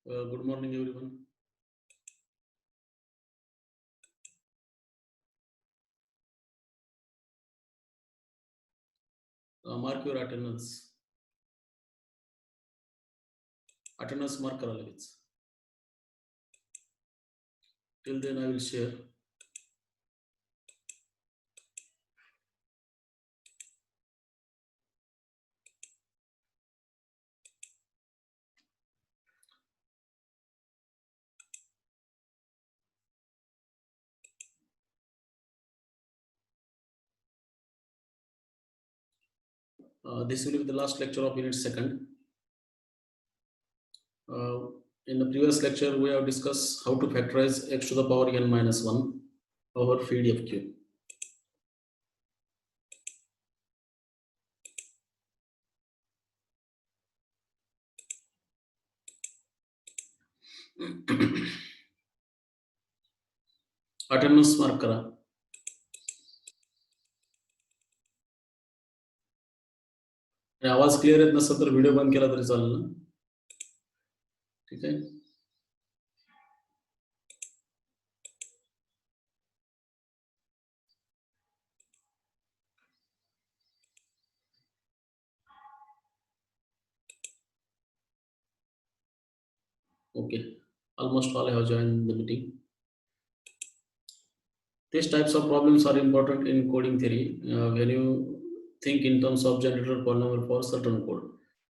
Good morning, everyone. Mark your attendance. Attendance mark करायला लगेच. Till then, I will share. This will be the last lecture of unit second. In the previous lecture, we have discussed how to factorize x to the power n minus 1 over feed fq. Attendance mark करा. आवाज clear येत नसेल तर video बंद केला तरी चालेल ना. ठीक आहे. Okay, almost all have joined the meeting. These types of problems are important in coding theory when you think in terms of generator polynomial for certain code.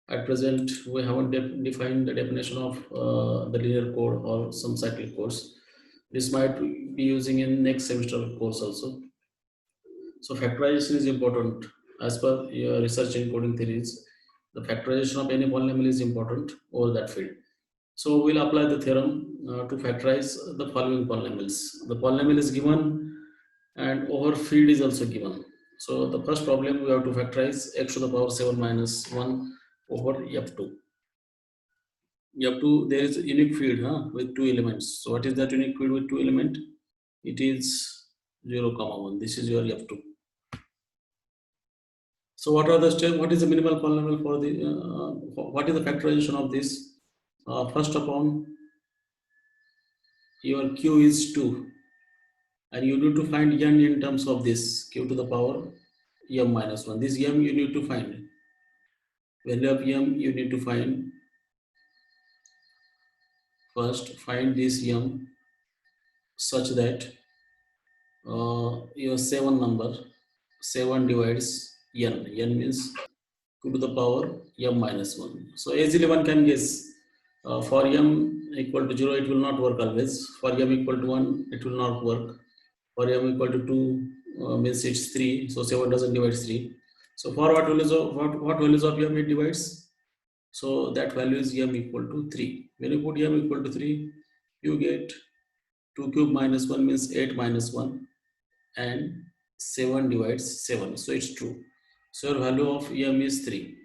At present, we haven't defined the definition of the linear code or some cyclic codes. This might be using in next semester course also. So factorization is important as per your research in coding theories. The factorization of any polynomial is important over that field. So we'll apply the theorem to factorize the following polynomials. The polynomial is given and over field is also given. So the first problem, we have to factorize x to the power 7 minus 1 over f2. F2, there is a unique field with two elements. So what is that unique field with two elements? It is 0, 1. This is your f2. So what are the steps? What is the minimal polynomial for the, what is the factorization of this? First upon, your q is 2. And you need to find n in terms of this q to the power m minus 1. This m you need to find. Value of m you need to find. First, find this m such that your 7 number, 7 divides n. N means 2 to the power m minus 1. So easily one can guess. For m equal to 0, it will not work always. For m equal to 1, it will not work. For m equal to 2 means it's 3. So 7 doesn't divide 3. So for what values of what values of m it divides? So that value is m equal to 3. When you put m equal to 3, you get 2 cube minus 1 means 8 minus 1 and 7 divides 7. So it's true. So your value of m is 3.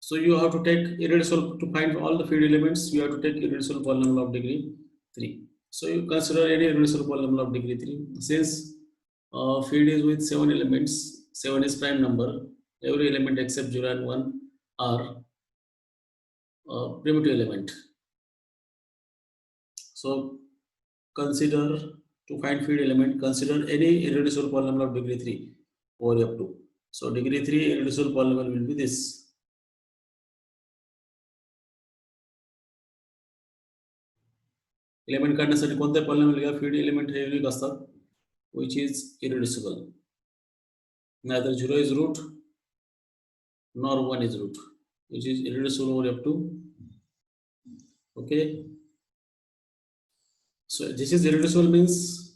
So you have to take irreducible to find all the field elements. You have to take irreducible polynomial of degree 3. So you consider any irreducible polynomial of degree 3. Since field is with 7 elements, 7 is prime number. Every element except 0 and 1 are primitive element. So consider to find field element, consider any irreducible polynomial of degree 3 over f2. So degree 3 irreducible polynomial will be this. Element काढण्यासाठी कोणत्या polynomial घ्या, field element हे unique असतात, which is irreducible. Neither 0 is root nor 1 is root, which is irreducible over f2. Okay. So this is irreducible means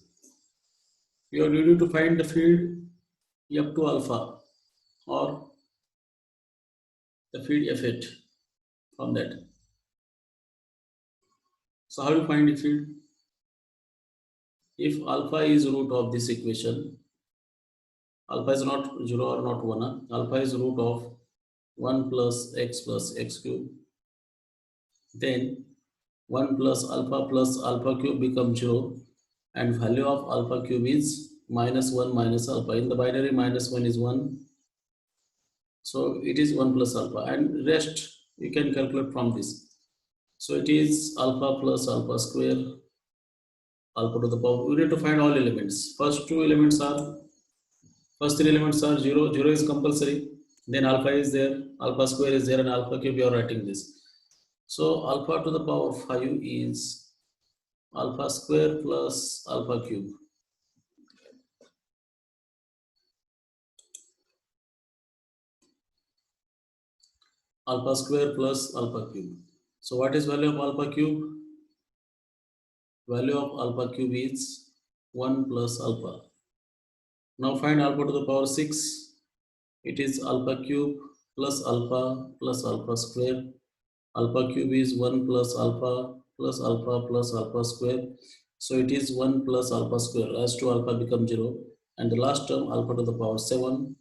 you are needed to find the field f2 alpha or the field f8 from that. So how do you find the field? If alpha is root of this equation, alpha is not 0 or not 1, alpha is root of 1 plus x cube, then 1 plus alpha cube becomes 0 and value of alpha cube is minus 1 minus alpha. In the binary, minus 1 is 1. So it is 1 plus alpha and rest you can calculate from this. So it is alpha plus alpha square alpha to the power. We need to find all elements. First three elements are 0, 0 is compulsory, then alpha is there, alpha square is there, and alpha cube you are writing this. So alpha to the power 5 is alpha square plus alpha cube. Alpha square plus alpha cube. So what is value of alpha cube? Value of alpha cube is 1 plus alpha. Now find alpha to the power 6. It is alpha cube plus alpha square. Alpha cube is 1 plus alpha plus alpha square. So it is 1 plus alpha square. As to alpha become 0. And the last term alpha to the power 7.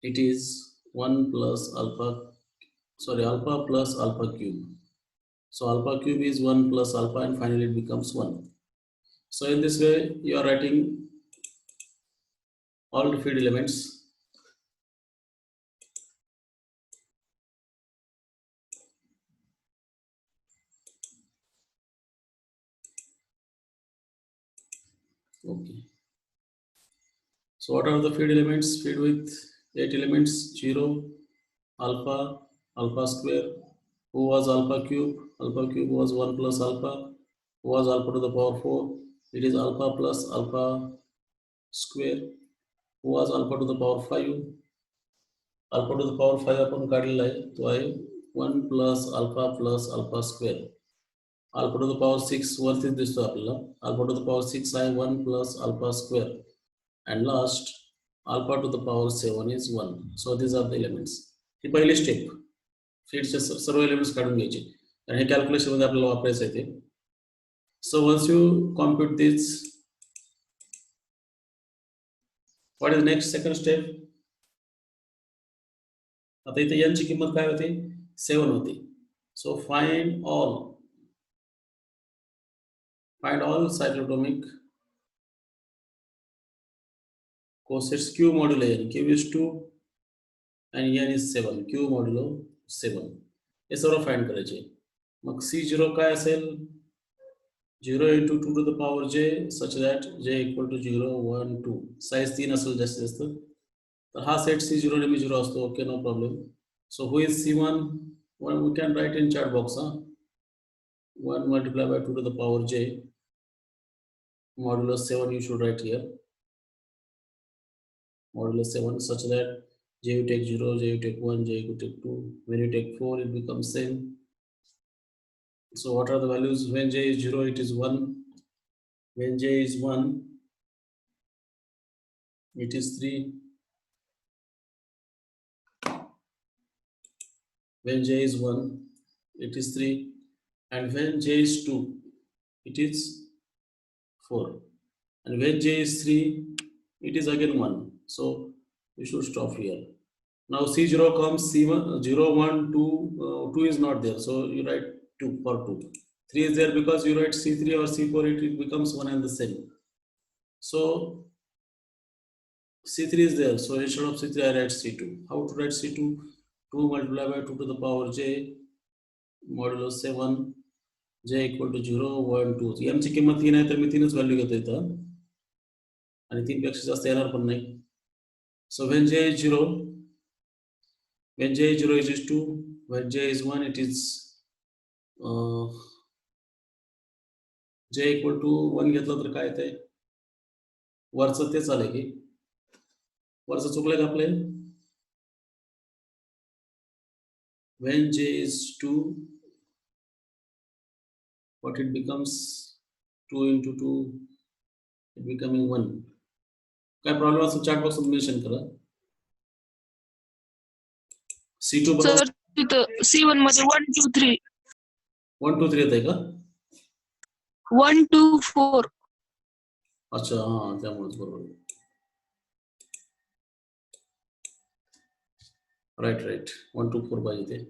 It is 1 plus alpha plus alpha cube. So alpha cube is 1 plus alpha, and finally it becomes 1. So in this way you are writing all the feed elements. Okay. So what are the feed elements? Feed with 8 elements: 0, alpha, alpha square. Who was alpha cube? Alpha cube was 1 plus alpha. Who was alpha to the power 4? It is alpha plus alpha square. Who was alpha to the power 5? Alpha to the power 5 आपण काढलेला आहे, तो आहे 1 plus alpha square. Alpha to the power 6 वरतीच दिसतो आपल्याला. Alpha to the power 6 आहे 1 plus alpha square. And last alpha to the power 7 is 1. So these are the elements. ही पहिली स्टेप. फीडचे सर्व एलिमेंट्स काढून घ्यायचे आणि हे कॅल्क्युलेशन मध्ये आपल्याला वापरायचं आहे ते. So once you compute this, what is the next second step? आता इथे n ची किंमत काय होती? 7 होती. So find all cycloatomic cosets q modulo n. Q is 2 and n is 7. q modulo 7 hey serve find करायचे. मग C0 काय असेल? 0 into 2 to the power j such that j equal to 0, 1, 2. Size 3 असेल जास्तीत जास्त. तर हा सेट C0 नेहमी 0 असतो. Okay, no problem. So who is C1? Well, we can write in chat box. 1 multiplied by 2 to the power j modulo 7 you should write here. Modulo 7 such that j you take 0, j you take 1, j you take 2. When you take 4 it becomes same. So what are the values? When j is 0 it is 1. When j is 1 it is 3. When j is 1 it is 3, and when j is 2 it is 4, and when j is 3 it is again 1. So we should stop here. Now C0 comes, C1 0, 1, 2. 2 is not there, so you write 2 for 2. 3 is there because you write C3 or C4, it becomes one and the same. So C3 is there, so instead of C3 I write C2. How to write C2? 2 multiplied by 2 to the power j modulo 7, j equal to 0, 1, 2. m ची किंमत 3 आहे तर मी 3च value घेतो इथं, आणि 3 पेक्षा जास्त येणार पण नाही. So when j is 0 it is 2. When j is 1 it is j equal to 1 घेतलं तर काय येतंय? वरचं तेच आलंय की वरचं चुकलंय का आपले? When j is 2, what it becomes? 2 into 2, it becoming 1. काय प्रॉब्लेम असेल चॅट बॉक्स मध्ये मेन्शन करा. C2 बरोबर सर तिथं C1 मध्ये 1 2 3 1 2 3 येतंय का? 1 2 4. अच्छा, हा, त्यामुळेच बरोबर. राईट 1 2 4 पाहिजे ते.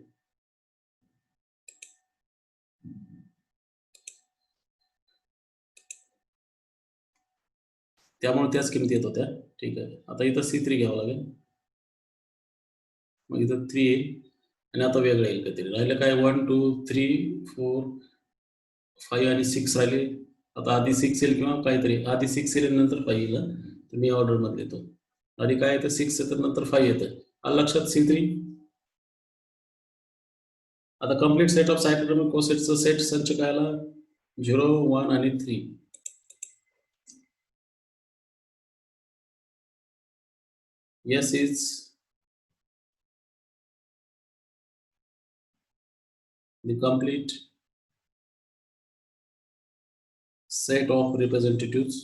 त्यामुळे त्याच किमती येत होत्या. ठीक आहे. आता इथं C3 घ्यावं लागेल. मग इथं 3 आहे. आणि आता वेगळं येईल काहीतरी. राहिलं काय 1 2 3 4 5 आणि 6 राहिले. आता आधी 6 येईल किंवा काहीतरी आधी 6 येईल नंतर 5 येईल. तर मी ऑर्डर मध्ये येतो. आधी काय येतं 6 येतं नंतर 5 येतं. आलं लक्षात C3. आता कंप्लीट सेट ऑफ सायक्लोटॉमिक कोसेटचा सेट संच काय आला 0 1 आणि 3. Yes is the complete set of representatives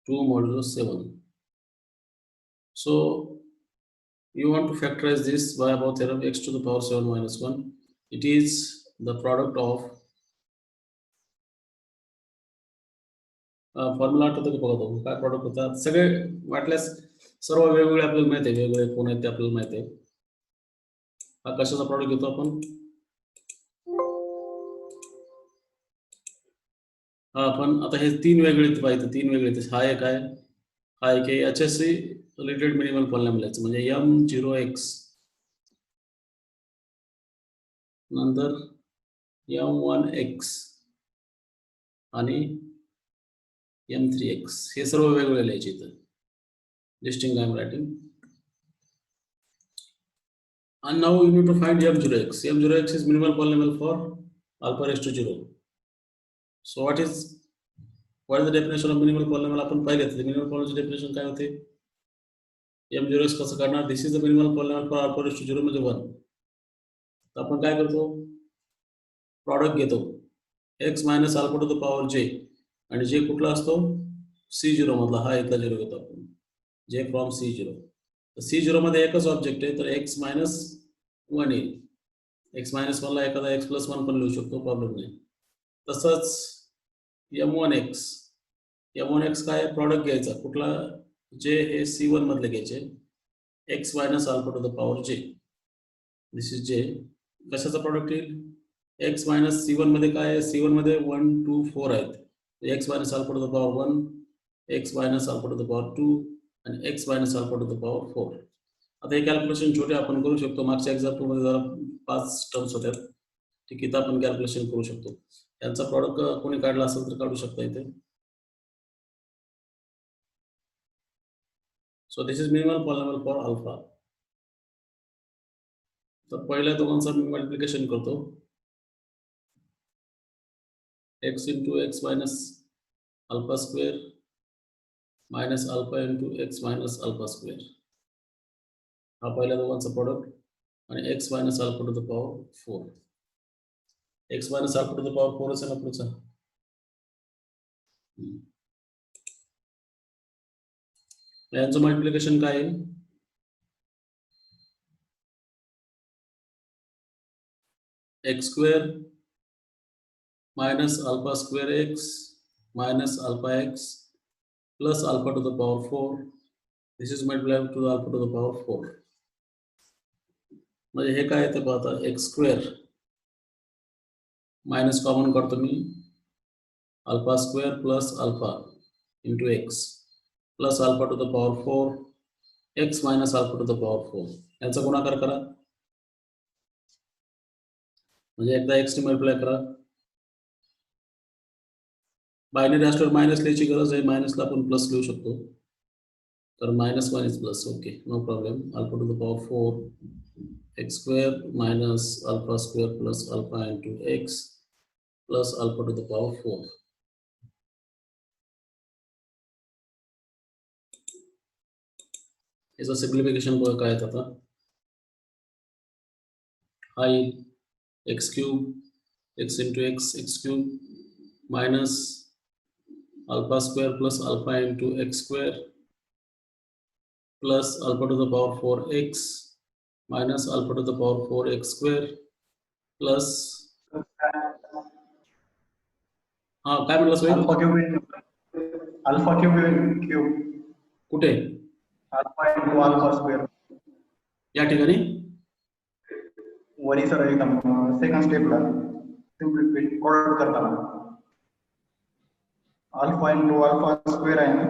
to modulo 7. So you want to factorize this by Above theorem x to the power 7 minus 1. It is the product of formula आठवतो का बघा तो काय product होता. सगळे वाटल्यास सर्व वेगवेगळे आपल्याला माहिती आहे, वेगवेगळे कोण आहेत ते आपल्याला माहिती आहे. हा कशाचा प्रॉडक्ट घेतो आपण. हा पण आता हे तीन वेगळे पाहिजे, तीन वेगळे. हा एक आहे, हा एक आहे. याच्याशी रिलेटेड मिनिमल पॉलिनॉमियल म्हणजे m0x नंतर m1x आणि m3x हे सर्व वेगवेगळे लिहायचे इथं. Distinct I am writing. And now you need to find m0x. m0x is minimal polynomial for alpha raised to 0. So what is the definition of minimal polynomial? आपण पाहिले तर minimal polynomial definition काय होते. m0x कसं करणार. This is the minimal polynomial for alpha raised to 0 म्हणजे 1. तर आपण काय करतो, प्रॉडक्ट घेतो x minus alpha to the power j आणि j कुठला असतो C0 मधला, हा इथला 0 घेतो आपण, j from C0. तर C0 मध्ये एकच ऑब्जेक्ट आहे तर x minus 1 येईल. x minus 1 ला एखादा x plus 1 पण लिहू शकतो, प्रॉब्लेम नाही. तसंच m1x काय प्रॉडक्ट घ्यायचा कुठला, j हे C1 मधले घ्यायचे, x minus alpha to the power j. This is j. कशाचा प्रॉडक्ट येईल, x minus C1 मध्ये काय आहे, C1 मध्ये 1 2 4 आहेत. x minus alpha to the power 1, x minus alpha to the power 2 आणि x minus alpha to the power 4. आता हे calculation छोटे आपण करू शकतो. मागच्या एक्झाम्पल मध्ये जरा 5 टर्म्स होत्या, ठीक आहे, आपण कॅल्क्युलेशन करू शकतो. यांचा प्रॉडक्ट कोणी काढला असेल तर काढू शकता इथे. सो this is minimal polynomial for alpha. तर पहिल्या दोघांचा मी मल्टिप्लिकेशन करतो, x into x minus alpha square minus alpha into x minus alpha square. हा पहिल्या दोघांचा प्रॉडक्ट आणि x minus alpha to the power 4. x minus alpha to the power 4 असेल ना पुढचा. यांचं मल्टिप्लिकेशन काय आहे, x square minus alpha square x minus alpha x plus alpha to the power 4. This is multiplied to the alpha to the power 4. म्हणजे हे काय येतं पाहता, x square मायनस कॉमन करतो मी, alpha square plus alpha into x plus alpha to the power 4 x minus alpha to the power 4. यांचा गुणाकार करा म्हणजे एकदा एक्स ने मल्टिप्लाय करा. बायनरी असल्यावर मायनस लिहायची गरज आहे, मायनसला आपण प्लस लिहू शकतो. तर -1 is plus, okay, no problem. Alpha to the power 4 x square minus alpha square plus alpha into x plus alpha to the power 4. याचं सिम्प्लिफिकेशन बघा काय येतं आता. हा येईल x cube x into x cube minus alpha square plus alpha into x square plus alpha to the power 4 x minus alpha to the power 4 x square plus, हा काय म्हटलं सोय, अल्फा क्यूब कुठे, अल्फा इंटू अल्फा स्क्वेअर या ठिकाणी worry sir एकदम second स्टेपला simplify करताना alpha into alpha square आहे ना,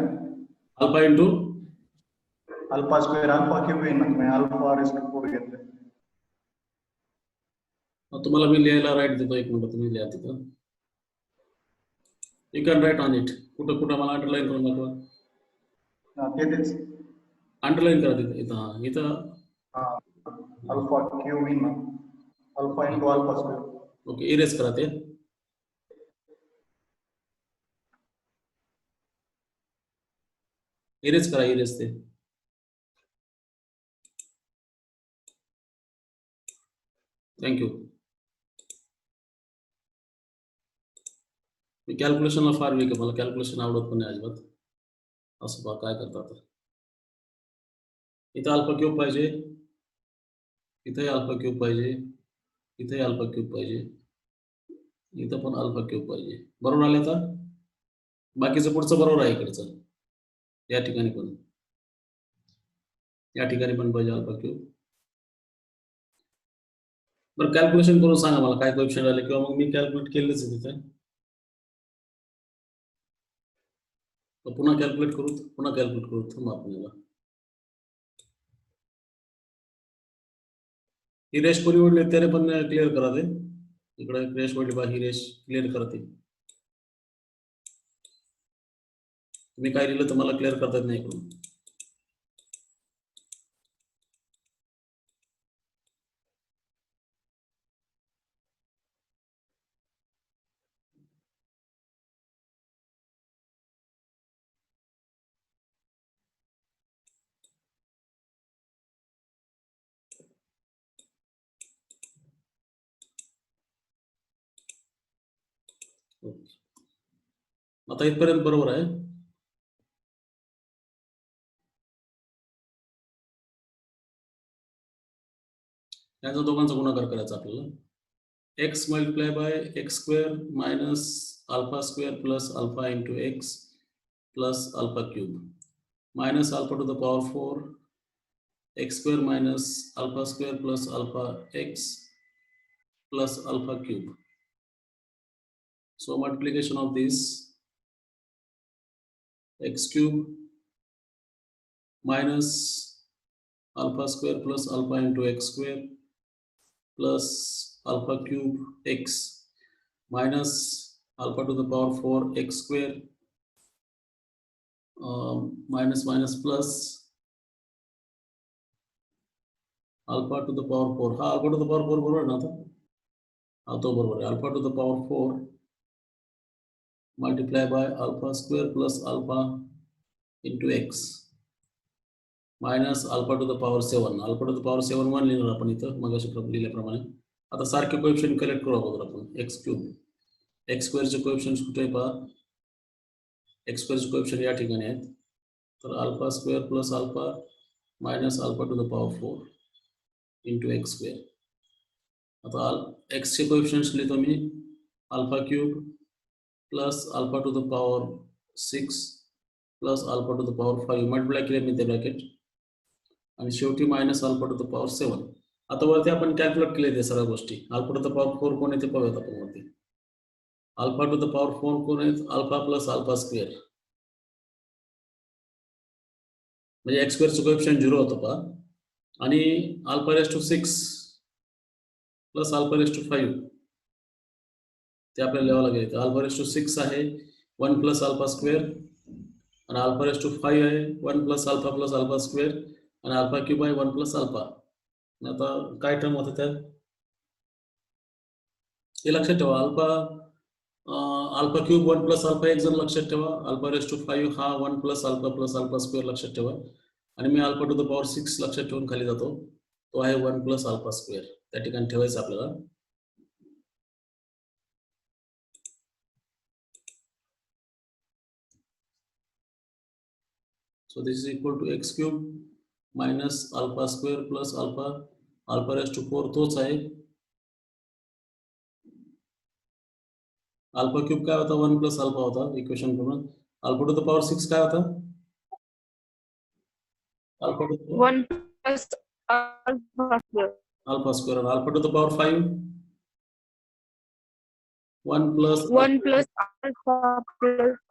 alpha into alpha square alpha cube येईल ना तुम्ही अल्फा रेस्ट टू 4 घेतलं. तुम्हाला मी लिहायला राईट देतो, एक मिनिट तुम्ही लिहा तिथं. You can write on it. कुठं कुठं मला अंडरलाईन करून दाखवा. तेच अंडरलाईन करा तिथं. इथं हा इथं अल्फा क्यूब येईल ना alpha into alpha square. Okay, erase करा ते. इरेज करा, इरेज ते. थँक्यू. मी कॅल्क्युलेशनला फार वीक आहे, मला कॅल्क्युलेशन आवडत पण नाही अजिबात. असं बा काय करतात. इथं अल्फा क्यूब पाहिजे, इथंही अल्फा क्यूब पाहिजे, इथंही अल्फा क्यूब पाहिजे, इथं पण अल्फा क्यूब पाहिजे. बरोबर आले आता? बाकीचं पुढचं बरोबर आहे इकडचं. या ठिकाणी पण, या ठिकाणी पण पाहिजे अल्फा क्यूब. बरं, कॅल्क्युलेशन करून सांगा मला काय क्वेश्चन आले, किंवा मग मी कॅल्क्युलेट केलेच आहे तिथे. पुन्हा कॅल्क्युलेट करू थांबा आपल्याला. ही रेश पुरी वडली त्याने पण क्लिअर करा ते. इकडे एक रेश वडली बा, ही रेश क्लिअर करा ते. तुम्ही काय लिहिलं तर मला क्लिअर करता येत नाही इकडून. आता इथपर्यंत बरोबर आहे. यांचा दोघांचा गुणाकार करायचा आपल्याला. x multiply by x square minus alpha square plus alpha into x plus alpha cube minus alpha to the power 4 x square minus alpha square plus alpha x plus alpha cube. So multiplication of this x cube minus alpha square plus alpha into x square plus alpha cube x minus alpha to the power 4 x square minus minus plus alpha to the power 4. हाँ alpha to the power 4 बरोबर ना था? हाँ तो बरोबर है. Alpha to the power 4 multiply by alpha square plus alpha into x minus alpha to the power 7. Alpha to the power 7 one लिहिणार आपण इथं मगाशी लिहिल्याप्रमाणे. आता सारखे कोएफिशिएंट कलेक्ट करू अगोदर आपण. x क्यूब x स्क्वेअरचे कोएफिशिएंट्स कुठे आहे पहा. x स्क्वेअरचे कोएफिशिएंट या ठिकाणी आहेत. तर alpha square plus alpha minus alpha to the power 4 into x square. आता x चे कोएफिशिएंट्स लिहितो मी. Alpha cube plus alpha to the power 6 plus alpha to the power 5 multiply केले मी ते ब्रॅकेट आणि शेवटी minus alpha to the power 7. आता वरती आपण कॅल्क्युलेट केले ते सर्व गोष्टी. अल्फा टू द पॉवर 4 कोण आहे ते पाहूयात आपण वरती. अल्फा टू द पॉवर 4 कोण आहे? अल्फा प्लस अल्फा स्क्वेअर म्हणजे एक्स स्क्वेअरचं कोएफिशिएंट 0 होतं पहा. आणि alpha raise to 6 plus alpha raise to 5 ते आपल्याला लिहावं लागेल. अल्फा रेस टू 6 आहे 1 प्लस अल्फा स्क्वेअर आणि अल्फा रेस टू 5 आहे 1 प्लस अल्फा स्क्वेअर आणि अल्फा क्यूब आहे 1 प्लस अल्फा. आता काय टर्म होतं त्यात हे लक्षात ठेवा. अल्फा क्यूब 1 प्लस अल्फा एक जण लक्षात ठेवा. अल्फा रेस टू 5 हा 1 प्लस अल्फा स्क्वेअर लक्षात ठेवा. आणि मी अल्फा टू द पॉवर 6 लक्षात ठेवून खाली जातो. तो आहे 1 प्लस अल्फा स्क्वेअर. त्या ठिकाणी ठेवायचं आपल्याला. So this is equal to x cube minus alpha square plus alpha raised to 4 तोच आहे. अल्फा क्यूब काय होता? 1 प्लस अल्फा होता इक्वेशन पूर्ण. अल्फा टू द पॉवर 6 काय होता? Alpha to the 1 plus alpha square. Alpha square आणि alpha to the power 5 1 plus 1 plus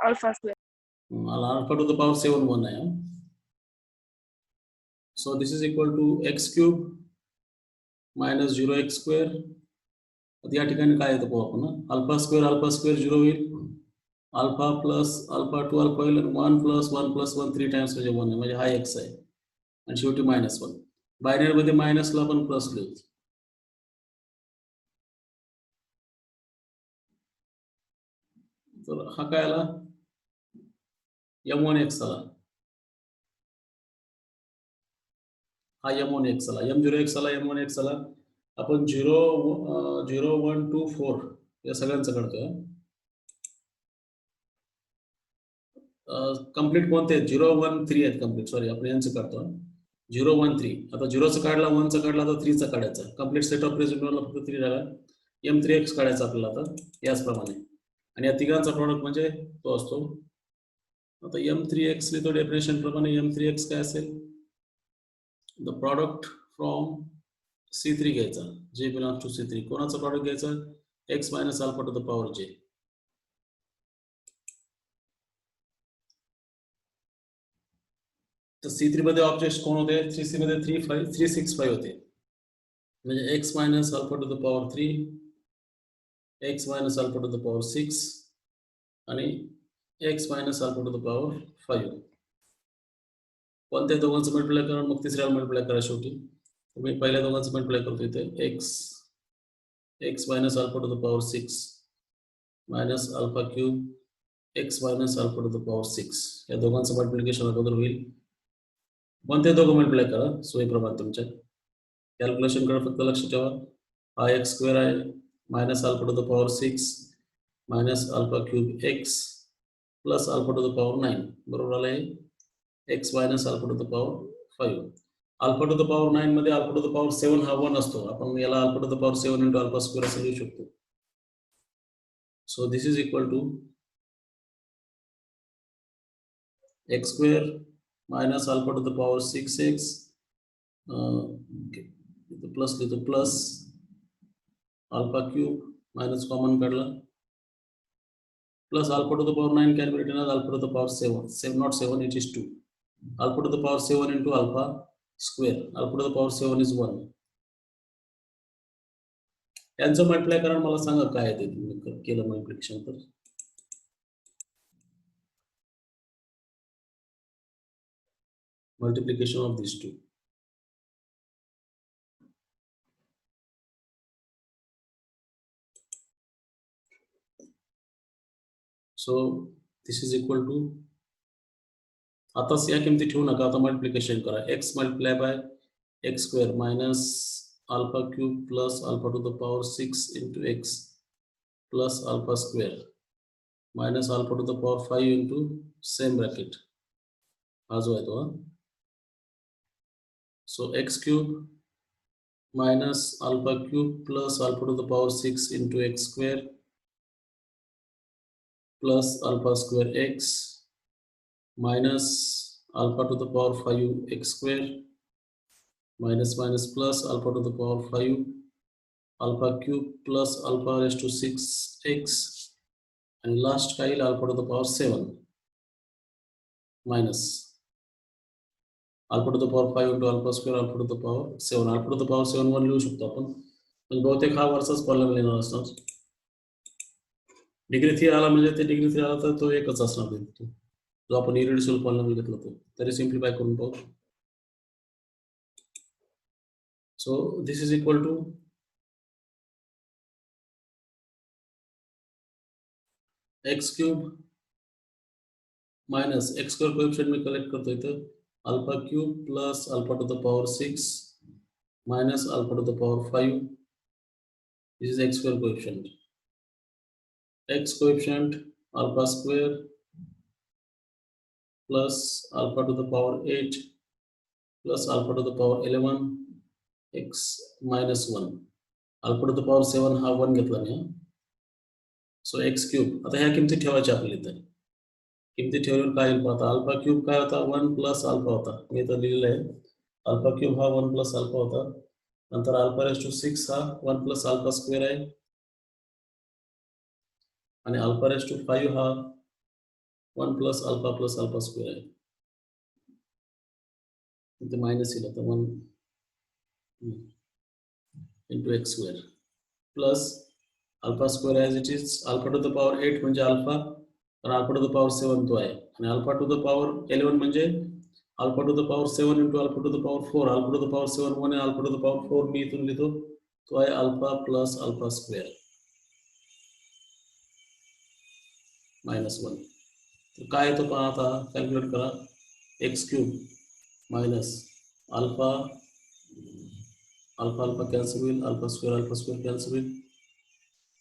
alpha square. Alpha to the power 7 1 आहे. So this is equal to x cube minus 0x square. आता या ठिकाणी काय येतं पाहू आपण, अल्फा स्क्वेअर 0 होईल, अल्फा प्लस अल्फा 2 अल्फा होईल, 1 प्लस 1 प्लस 1 3 टाइम्स म्हणजे 1 आहे, म्हणजे हा x आहे आणि शेवटी -1. बायनरी मध्ये मायनसला आपण प्लस लिहू. तर हा काय आला, m1x आला, हा m1x आला, m0x आला, m1x आला. आपण 0 0 1 2 4 या सगळ्यांचं काढतोय. कंप्लीट कोणते आहेत, 0 1 3 आहेत कंप्लीट, सॉरी आपण यांचं काढतो 0 1 3. आता 0चा काढला, 1चा काढला, तर 3चा काढायचा. कंप्लीट सेट ऑफ रेसिड्यूला फक्त 3 राहिला. m3x काढायचा आपल्याला आता याचप्रमाणे, आणि या तिघांचा प्रॉडक्ट म्हणजे तो असतो. आता m3x लिहितो डेफिनेशन प्रमाणे. m3x काय असेल, द प्रॉडक्ट फ्रॉम C3 घ्यायचा, जे बिलॉंग्स टू C3. कोणाचा प्रॉडक्ट घ्यायचा, x minus alpha to the power j. तर C3 मध्ये ऑब्जेक्ट्स कोण होते, C3 मध्ये 3 6 5 होते, म्हणजे x minus alpha to the power 3, x minus alpha to the power 6 आणि x minus alpha to the power 5. कोणत्या दोघांचं मल्टिप्लाय करा, मग तिसऱ्याला मल्टिप्लाय करा. शेवटी मी पहिल्या दोघांचं मल्टिप्लाय करतो इथे, x minus alpha to the power 6 minus alpha cube x minus alpha to the power 6. या दोघांचं मल्टिप्लिकेशन अगोदर होईल. कोणते दोघं मल्टिप्लाय करा सोयीप्रमाणे तुमच्या कॅल्क्युलेशन कडे फक्त लक्ष ठेवा. हा x स्क्वेअर आहे minus alpha to the power 6 minus alpha cube x plus alpha to the power 9 बरोबर आलं आहे. x minus alpha to the power 5. Alpha to the power 9 मध्ये अल्फा टू द पॉवर 7 हा 1 असतो. आपण याला alpha to the power 7 into alpha square असं लिहू शकतो. So this is equal to x square minus alpha to the power 6x plus लिहितो plus alpha cube minus common काढला plus alpha to the power 9 can be written as alpha to the power 7 not 7, it is 2. Alpha to the power 7 into alpha square, alpha to the power 7 is 1. यांचं multiply करा, मला सांगा काय आहे ते तुम्ही केलं multiplication. तर multiplication of these two. So this is equal to, आता या किमती ठेवू नका, आता मल्टिप्लिकेशन करा. x multiply by x square minus alpha cube plus alpha to the power 6 into x plus alpha square minus alpha to the power 5 into same bracket, हा जो आहे तो. सो x cube minus alpha cube plus alpha to the power 6 into x square plus alpha square x minus alpha to the power 5 x square minus minus plus alpha to the power 5 alpha cube plus alpha raise to 6 x आणि last काय येईल alpha to the power 7 minus alpha to the power 5 into alpha square alpha to the power 7. Alpha to the power 7 1 लिहू शकतो आपण, पण बहुतेक हा वरचाच column लिहिणार असणार. डिग्री 3 आला म्हणजे ते डिग्री 3 आला तर तो एकच असणार तो जो आपण इरेड्युसिबल पॉलिनॉमियल घेतला तो. तरी सिम्प्लिफाय करून पाहू. So this is equal to x cube minus x square coefficient मी कलेक्ट करतो इथं, alpha cube plus alpha to the power 6 minus alpha to the power 5. This is x square coefficient. X coefficient alpha square plus alpha to the power 8 plus alpha to the power 11 x minus 1. Alpha to the power 7 हा 1 घेतला मी. So x cube. आता ह्या किमती ठेवायच्या आपल्याला इथे. किमती ठेवल्यावर काय येईल पाहता. अल्फा क्यूब काय होता 1 प्लस अल्फा होता. मी इथं लिहिलेलं आहे. अल्फा क्यूब हा 1 प्लस अल्फा होता. नंतर अल्फा रेज टू 6 हा 1 प्लस अल्फा स्क्वेअर आहे. आणि अल्फा रेज टू 5 हा 1 प्लस अल्फा स्क्वेअर आहे. इथे मायनस येईल आता 1 into x square plus alpha square as it is alpha to the power 8 म्हणजे alpha आणि alpha to the power 7 तो आहे आणि alpha to the power 11 म्हणजे alpha to the power 7 into alpha to the power 4 alpha to the power 7 1 आणि alpha to the power 4 मी इथून लिहितो तो आहे alpha plus alpha square minus 1 तर काय तो पहा आता कॅल्क्युलेट करा x cube minus alpha alpha alpha cancel होईल alpha square cancel होईल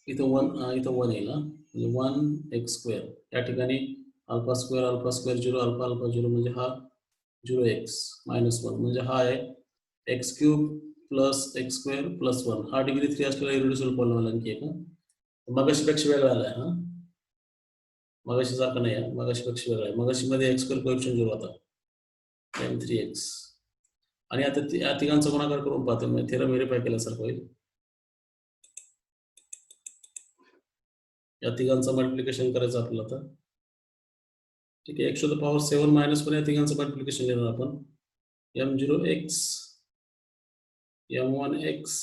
इथं 1 येईल म्हणजे 1 x square या ठिकाणी alpha square 0 alpha 0 म्हणजे हा 0x minus 1 म्हणजे हा आहे x cube plus x square plus 1 हा डिग्री 3 असलेला इरेड्युसिबल पॉलिनॉमियल आणखी एक मगाशी पेक्षा वेगळा आलाय हा मगाशी सारखा नाही आहे मगाशी पेक्षा वेगळा आहे मगाशी मध्ये x square कोएफिशियंट 0 होता m3x आणि आता या तिघांचा गुणाकार करून पाहतो म्हणजे थेरम व्हेरीफाय केल्यासारखं होईल या तिघांचं मल्टिप्लिकेशन करायचं आपल्याला आता ठीक आहे 1 to the power 7 minus 1 या तिघांचं मल्टिप्लिकेशन लिहिणार आपण m0x m1x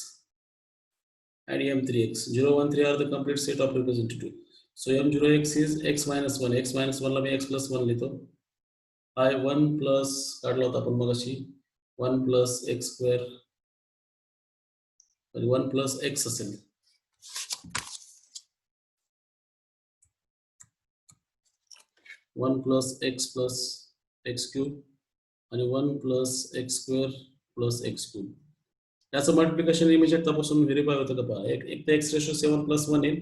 and m3x 0 1 3 are the complete set of representative so m0x is x minus 1 La me x plus 1 लिहितो I 1 plus काढला होता आपण मगाशी 1 plus x square आणि 1 plus x असेल 1 plus x cube आणि 1 plus x square plus x cube याचं multiplication immediate तपासून व्हेरीफाय होतं का पहा एक तर x रेशो 7 plus 1 येईल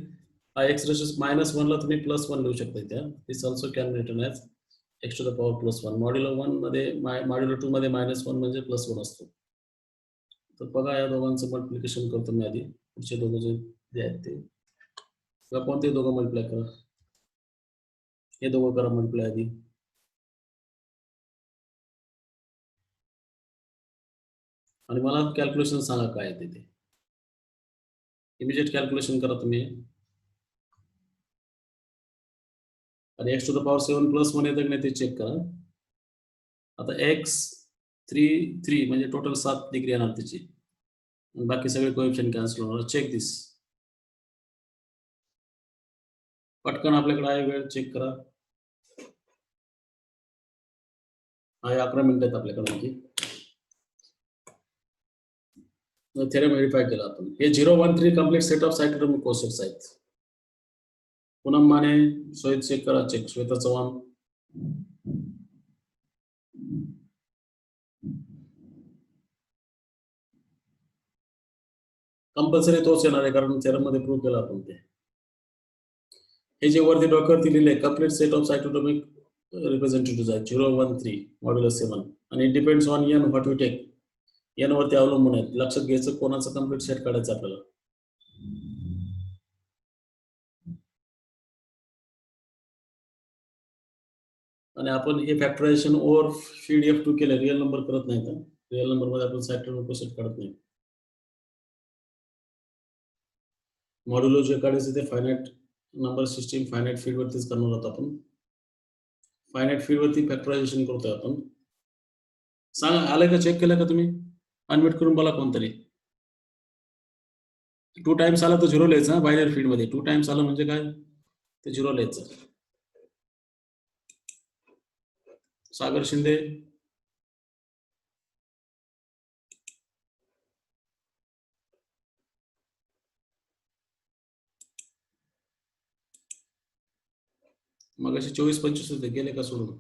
हा x रेशो -1 ला तुम्ही +1 लिहू शकता इथे this also can written as x to the power +1 modulo 1 मध्ये मॉड्युलो 2 मध्ये -1 म्हणजे +1 असतो तर बघा या दोघांचं मल्टिप्लिकेशन करतो मी आधी पुढचे दोघं जे आहेत ते किंवा कोणते दोघं मल्टिप्लाय करा हे दोघं करा मल्टिप्लाय आधी आणि मला कॅल्क्युलेशन सांगा काय आहे ते इमिजिएट कॅल्क्युलेशन करा तुम्ही आणि x to the power 7 plus 1 येतं की नाही ते चेक करा आता x 3 म्हणजे टोटल 7 डिग्री येणार त्याची बाकी सगळे कोएफिशियंट कॅन्सल होणार चेक दिस पटकन आपल्याकडे आहे वेळ चेक करा आहे 11 मिनिटं आहेत आपल्याकडे आणखी थेरम व्हेरीफाय केला आपण हे 0 1 3 कंप्लीट सेट ऑफ सायक्लोटॉमिक कोसेट्स आहेत पूनम माने सोयीत चेक करा चेक श्वेता चव्हाण कंपल्सरी तोच येणार आहे कारण थेरम मध्ये प्रूव्ह केलं आपण ते हे जे वरती डॉक्युमेंट दिलेले complete set of cyclotomic representative आहेत 0 1 3 मॉड्युलस 7 आणि depends on n what you take n वरती अवलंबून आहे लक्षात घ्यायचं कोणाचं कंप्लीट सेट काढायचं आपल्याला आणि आपण हे फॅक्टरायझेशन ओव्हर pdf2 केलं रिअल नंबर करत नाही तर रिअल नंबर मध्ये आपण सायक्लोटॉमिक सेट काढत नाही मॉड्युलो जे काढायचं ते finite number system finite field वरतीच करणार आहोत आपण फायनाइट फील्ड वरती फॅक्टरायझेशन करतोय आपण सांगा आलं का चेक केलं का तुम्ही अनम्यूट करून बोला कोणतरी 2 टाइम्स आला तर 0 लिहायचं बायनरी फील्ड मध्ये 2 टाइम्स आलं म्हणजे काय ते 0 लिहायचं सागर शिंदे मग असे 24-25 होते गेले का सोडून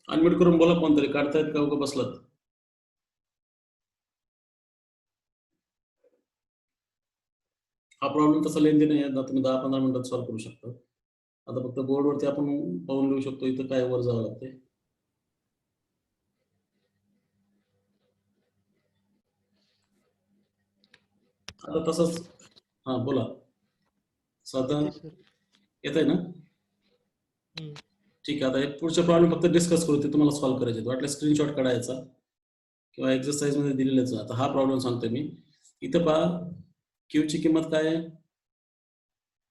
अनम्यूट करून बोला कोणतरी काढतायत का उगा बसलात हा प्रॉब्लेम तसा लेंदी नाही आहे तुम्ही 10-15 मिनिटात सॉल्व्ह करू शकता आता फक्त बोर्डवरती आपण पाहून लिहू शकतो इथं काय वर जावं लागते आता तसंच हा बोला साधा येत आहे ना ठीक आहे आता पुढचे प्रॉब्लेम फक्त डिस्कस करू ते तुम्हाला सॉल्व्ह करायचे वाटलं स्क्रीनशॉट काढायचा किंवा एक्सरसाइज मध्ये दिलेलंच आता हा प्रॉब्लेम सांगतोय मी इथं पहा क्यू ची किंमत काय आहे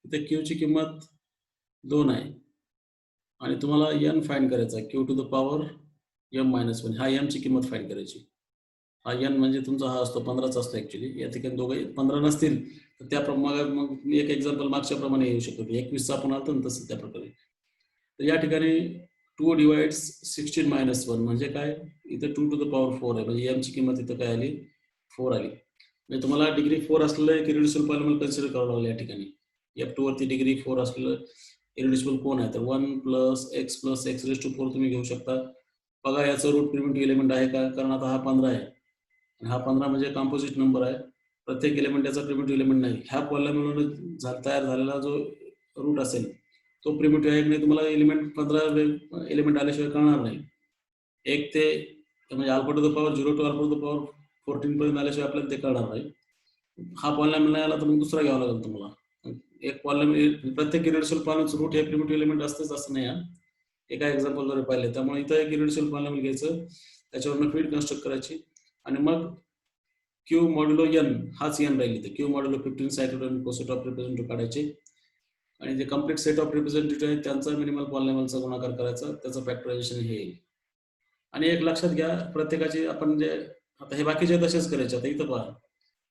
इथे क्यू ची किंमत 2 आहे आणि तुम्हाला n फाइंड करायचा आहे, q to the power m-1. हा m ची किंमत फाइंड करायची. हा n म्हणजे तुमचा हा असतो 15चा असतो ऍक्च्युली. या ठिकाणी दोघे 15 नसतील तर त्याप्रमाणे मग मी एक एक्झाम्पल मागच्या प्रमाणे येऊ शकतो. 21चा आपण आलतो ना तसं त्या प्रकारे. तर या ठिकाणी 2 डिवाइड्स 16 - 1 म्हणजे काय, इथं 2 टू द पॉवर 4 आहे, म्हणजे m ची किंमत इथं काय आली, 4 आली. म्हणजे तुम्हाला डिग्री 4 असलेलं एक इरिड्युसिबल पॉलिनॉमियल कन्सिडर करावं लागलं या ठिकाणी. F2 वरती डिग्री 4 असलेलं इरिड्युसिबल कोण आहे, तर 1 + x + x⁴ तुम्ही घेऊ शकता. बघा याचं रूट प्रिमिटिव्ह एलिमेंट आहे का, कारण आता हा 15 आहे आणि हा 15 म्हणजे कंपोजिट नंबर आहे. प्रत्येक एलिमेंट याचा प्रिमिटिव्ह एलिमेंट नाही. ह्या पॉलिनॉमियल तयार झालेला जो रूट असेल तो प्रिमिटिव्ह आहे की नाही तुम्हाला एलिमेंट 15 एलिमेंट आल्याशिवाय कळणार नाही. 1 ते म्हणजे alpha to the power 0 to alpha to the power 14 पर्यंत आल्याशिवाय आपल्याला ते कळणार नाही. हा पॉलिनॉमियल नाही आला तर मग दुसरा घ्यावा लागेल तुम्हाला. एक पॉलिनॉमियल प्रत्येक इरिड्युसिबल पॉलिनॉमियलचं रूट हे प्रिमिटिव्ह एलिमेंट असतेच असं नाही. एका एक्झाम्पलद्वारे पाहिले. त्यामुळे इथं एक इरिड्युसिबल पॉलिनॉमियल घ्यायचं, त्याच्यावरनं फीड कन्स्ट्रक्ट करायची आणि मग क्यू मॉड्युलो n हाच n राहील इथे. Q modulo 15 cyclotomic coset of representative काढायचे आणि जे कम्प्लीट सेट ऑफ रिप्रेझेंटेटिव्ह आहेत त्यांचा मिनिमल पॉलिनॉमियलचा गुणाकार करायचा, त्याचं फॅक्टरायझेशन हे येईल. आणि एक लक्षात घ्या, प्रत्येकाची आपण जे आता हे बाकीचे तसेच करायचे. आता इथं पहा,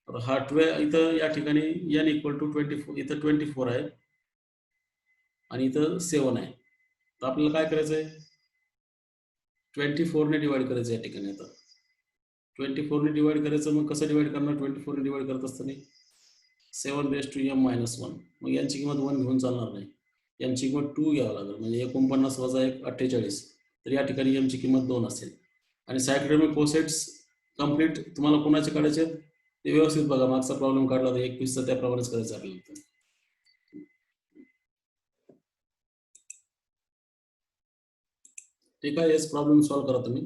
आता हा इथं या ठिकाणी n = 24, इथं 24 आहे आणि इथं 7 आहे. तर आपल्याला काय करायचंय, 24 ने डिवाइड करायचं या ठिकाणी. आता 24 ने डिवाइड करायचं, मग कसं डिवाइड करणार, 24 ने डिवाइड करत असताना 7⁻m-1. मग यांची किंमत 1 घेऊन चालणार नाही, यांची किंमत 2 घ्यावं लागेल, म्हणजे 49 + 1 48. तर या ठिकाणी m ची किंमत 2 असेल. आणि सायक्लोटॉमिक कोसेट्स कम्प्लीट तुम्हाला कोणाचे काढायचे ते व्यवस्थित बघा. मागचा प्रॉब्लेम काढला तर 21चा त्याप्रमाणेच करायचं आपल्याला. ठीक आहे, हेच प्रॉब्लेम सॉल्व्ह करा तुम्ही.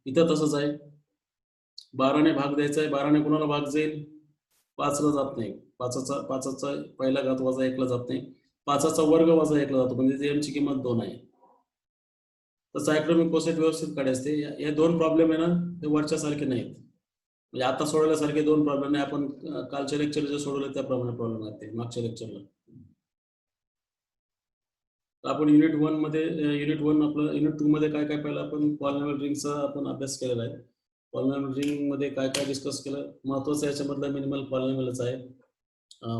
इथं तसंच आहे, 12 ने भाग द्यायचा आहे. 12 ने कोणाला भाग जाईल, 5 ला जात नाही. 5चा पहिला घात वजा 1 ला जात नाही. 5चा वर्ग वजा 1 ला जातो, म्हणजे m ची किंमत 2 आहे. तर सायक्लोटॉमिक कोसेट व्यवस्थित काढायचे. हे 2 प्रॉब्लेम आहे ना, ते वरच्या सारखे नाहीत, म्हणजे आता सोडवल्यासारखे 2 प्रॉब्लेम नाही. आपण कालच्या लेक्चर जे सोडवले त्याप्रमाणे प्रॉब्लेम आहेत ते मागच्या लेक्चरला. आपण युनिट 1 मध्ये आपलं युनिट 2 मध्ये काय काय पाहिलं आपण, पॉलिनॉमियल रिंगचा आपण अभ्यास केलेला आहे. पॉलिनॉमियल रिंग मध्ये काय काय डिस्कस केलं, महत्वाचं याच्यामधलं मिनिमल पॉलिनॉमियलच आहे.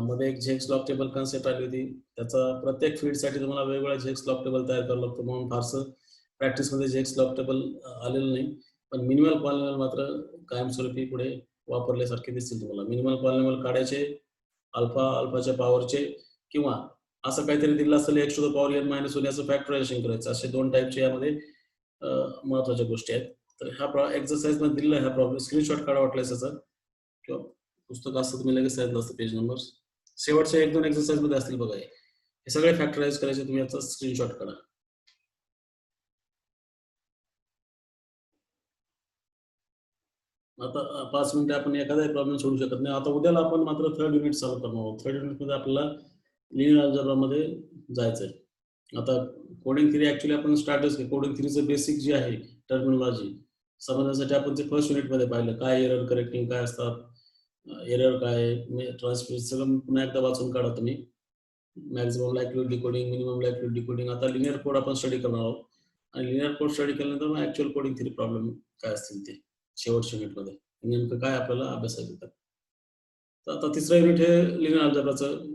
मध्ये एक झेक्स लॉग टेबल कन्सेप्ट आली होती, त्याचा प्रत्येक फील्डसाठी तुम्हाला वेगवेगळा झेक्स लॉग टेबल तयार करावा लागतो, म्हणून फारसं प्रॅक्टिसमध्ये झेक्स लॉग टेबल आलेलं नाही. पण मिनिमल पॉलिनॉमियल मात्र कायमस्वरूपी पुढे वापरल्यासारखे दिसतील तुम्हाला. मिनिमल पॉलिनॉमियल काढायचे अल्फाच्या पॉवरचे, किंवा असं काहीतरी दिलं असेल x to the power n-1 याचं फॅक्टरायझेशन करायचं. असे 2 टाईपचे यामध्ये महत्वाच्या गोष्टी आहेत. तर ह्या एक्सरसाइज मध्ये दिलेला हा प्रॉब्लेम स्क्रीनशॉट काढा वाटल्यास याचा, किंवा पुस्तक असतं तुम्ही लगेच सांगितलं असतं पेज नंबर. शेवटच्या 1-2 एक्सरसाइज मध्ये असतील बघा, हे सगळे फॅक्टराइज करायचे. तुम्ही याचा स्क्रीनशॉट काढा. आता 5 मिनिटं आपण एखादा प्रॉब्लेम सोडू शकत नाही. आता उद्याला आपण मात्र 3rd युनिट सॉल्व्ह करणार आहोत. 3rd युनिट मध्ये आपल्याला लिनियर अल्जेब्रा मध्ये जायचंय. आता कोडिंग थिअरी ऍक्च्युली आपण स्टार्टच केली. कोडिंग थिअरीचं बेसिक जे आहे टर्मिनॉलॉजी समजण्यासाठी आपण ते फर्स्ट युनिट मध्ये पाहिलं. काय एरर करेक्टिंग काय असतात, एरर काय, ट्रान्सफिज सगळं पुन्हा एकदा वाचून काढा तुम्ही. Maximum likelihood decoding, minimum likelihood decoding. आता लिनियर कोड आपण स्टडी करणार आहोत आणि लिनियर कोड स्टडी केल्यानंतर मग ऍक्च्युअल कोडिंग थिअरी प्रॉब्लेम काय असतील ते शेवटच्या युनिट मध्ये नेमकं काय आपल्याला अभ्यासायचं येतात. तर आता 3रं युनिट हे लिनियर अल्जेब्राचं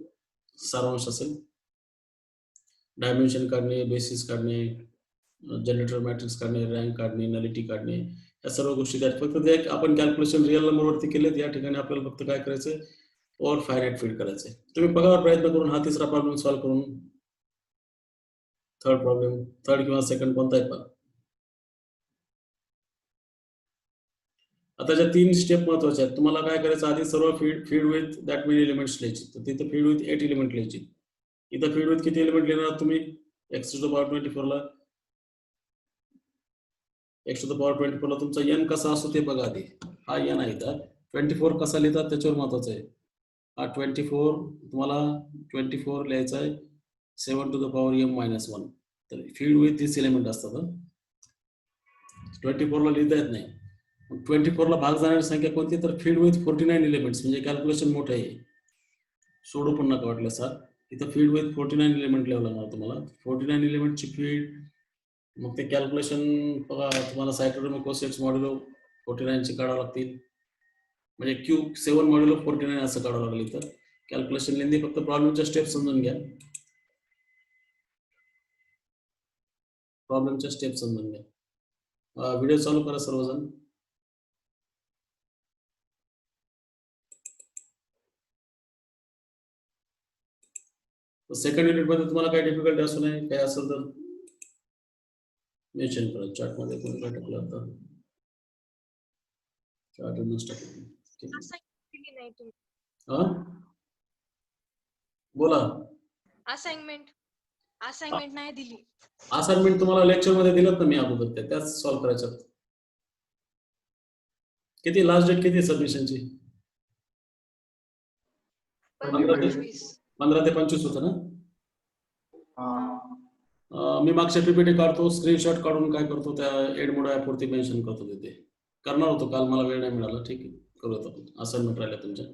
सारांश असेल. डायमेन्शन काढणे, बेसिस काढणे, जनरेटर मॅट्रिक्स काढणे, रँक काढणे, नलिटी काढणे, या सर्व गोष्टी त्यात. फक्त ते आपण कॅल्क्युलेशन रिअल नंबरवरती केलेत. या ठिकाणी आपल्याला फक्त काय करायचंय, ओव्हर फायनाईट फीड करायचंय. तुम्ही बघा प्रयत्न करून हा 3रा प्रॉब्लेम सॉल्व्ह करून. 3rd प्रॉब्लेम, 3rd किंवा 2nd कोणताही पण. आता ज्या 3 स्टेप महत्वाच्या आहेत, तुम्हाला काय करायचं, आधी सर्व field with that many elements लिहायची. तर तिथं फीड विथ 8 एलिमेंट लिहायची. इथं फीड विथ किती एलिमेंट लिहिणार तुम्ही, x टू द पॉवर 24 ला. x टू द पॉवर 24 ला तुमचा n कसा असतो ते बघा आधी. हा n आहे. तर 24 कसा लिहितात त्याच्यावर महत्वाचं आहे. हा 24 तुम्हाला 24 लिहायचा आहे 7 टू द पॉवर m-1. तर फीड विथ दिस एलिमेंट असतात. 24 ला लिहिता येत नाही. 24 ला भाग जाणारी संख्या कोणती, तर फीड विथ 49 एलिमेंट्स, म्हणजे कॅल्क्युलेशन मोठं आहे. सोडू पण नका वाटलं सर. इथं फीड विथ 49 एलिमेंट लिहावं लागणार तुम्हाला. 49 एलिमेंटची फीड, मग ते कॅल्क्युलेशन बघा तुम्हाला सायक्लोटॉमिक कोसेट्स मॉड्युलो 49 चे काढावं लागतील. म्हणजे क्यूब 7 मॉड्युलो 49 असं काढावं लागेल इथं. कॅल्क्युलेशन लेंदी, फक्त प्रॉब्लेमच्या स्टेप समजून घ्या. प्रॉब्लेमच्या स्टेप समजून घ्या. व्हिडिओ चालू करा सर्वजण. सेकंड युनिट मध्ये तुम्हाला काही डिफिकल्टी असू नये. काही असेल तर मेन्शन करा चार्ट मध्ये. कोणी काय टाकलं आता चार्ट नसतं. दिली नाही तुम्ही. हा बोला. असाइनमेंट नाही दिली. असाइनमेंट तुम्हाला लेक्चर मध्ये दिलं ना मी अगोदर, त्याच सॉल्व्ह करायच्यात. किती लास्ट डेट किती सबमिशनची? 15 ते 25 होतं ना. मी मागच्या पीपीटी काढतो, स्क्रीनशॉट काढून काय करतो त्या एडमोड ॲपवरती मेन्शन करतो. तिथे करणार होतो काल, मला वेळ नाही मिळाला. ठीक आहे, करूयात आपण. असाइनमेंट राहिल्या तुमच्या.